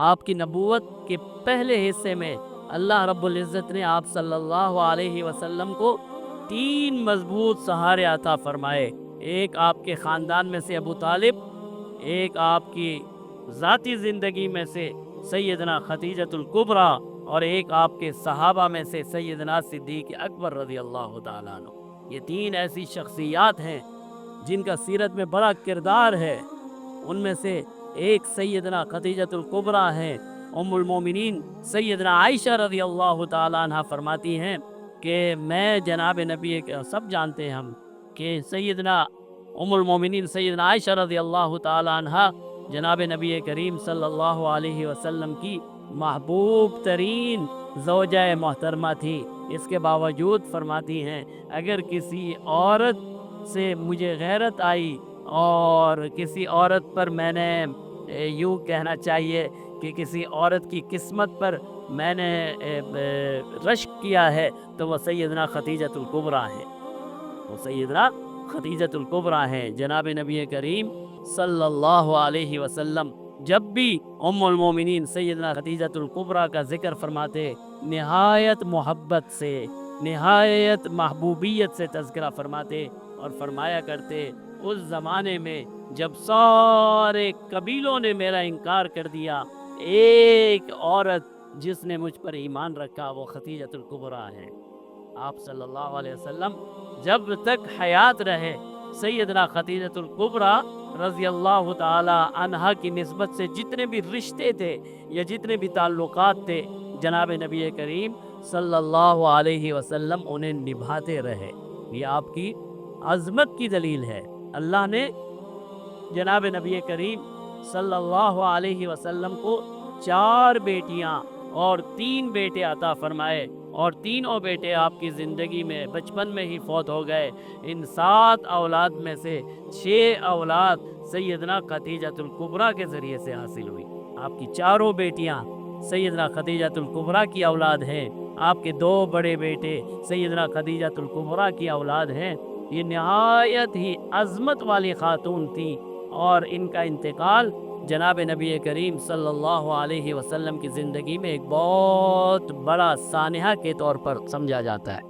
آپ کی نبوت کے پہلے حصے میں اللہ رب العزت نے آپ صلی اللہ علیہ وسلم کو 3 مضبوط سہارے عطا فرمائے۔ ایک آپ کے خاندان میں سے ابو طالب، ایک آپ کی ذاتی زندگی میں سے سیدنا خدیجۃ الکبریٰ، اور ایک آپ کے صحابہ میں سے سیدنا صدیق اکبر رضی اللہ تعالیٰ عنہ۔ یہ 3 ایسی شخصیات ہیں جن کا سیرت میں بڑا کردار ہے۔ ان میں سے ایک سیدنا خدیجۃ الکبریٰ ہیں۔ ام المومنین سیدنا عائشہ رضی اللہ تعالیٰ عنہ فرماتی ہیں کہ میں جناب نبی، سب جانتے ہیں ہم کہ سیدنا ام المومنین سیدنا عائشہ رضی اللہ تعالیٰ عنہ جناب نبی کریم صلی اللہ علیہ وسلم کی محبوب ترین زوجہ محترمہ تھی۔ اس کے باوجود فرماتی ہیں اگر کسی عورت سے مجھے غیرت آئی اور کسی عورت پر میں نے یوں کہنا چاہیے کہ کسی عورت کی قسمت پر میں نے رشک کیا ہے تو وہ سیدنا خدیجۃ الکبریٰ ہے، وہ سیدنا خدیجۃ الکبریٰ ہیں۔ جناب نبی کریم صلی اللہ علیہ وسلم جب بھی ام المومنین سیدنا خدیجۃ الکبریٰ کا ذکر فرماتے، نہایت محبت سے، نہایت محبوبیت سے تذکرہ فرماتے اور فرمایا کرتے اس زمانے میں جب سارے قبیلوں نے میرا انکار کر دیا، ایک عورت جس نے مجھ پر ایمان رکھا وہ خدیجۃ الکبریٰ ہے۔ آپ صلی اللہ علیہ وسلم جب تک حیات رہے سیدنا خدیجۃ الکبریٰ رضی اللہ تعالی عنہا کی نسبت سے جتنے بھی رشتے تھے یا جتنے بھی تعلقات تھے، جناب نبی کریم صلی اللہ علیہ وسلم انہیں نبھاتے رہے۔ یہ آپ کی عظمت کی دلیل ہے۔ اللہ نے جناب نبی کریم صلی اللہ علیہ وسلم کو 4 بیٹیاں اور 3 بیٹے عطا فرمائے، اور تینوں بیٹے آپ کی زندگی میں بچپن میں ہی فوت ہو گئے۔ ان 7 اولاد میں سے 6 اولاد سیدنا خدیجۃ الکبریٰ کے ذریعے سے حاصل ہوئی۔ آپ کی 4 بیٹیاں سیدنا خدیجۃ الکبریٰ کی اولاد ہیں، آپ کے 2 بڑے بیٹے سیدنا خدیجۃ الکبریٰ کی اولاد ہیں۔ یہ نہایت ہی عظمت والی خاتون تھیں، اور ان کا انتقال جناب نبی کریم صلی اللہ علیہ وسلم کی زندگی میں ایک بہت بڑا سانحہ کے طور پر سمجھا جاتا ہے۔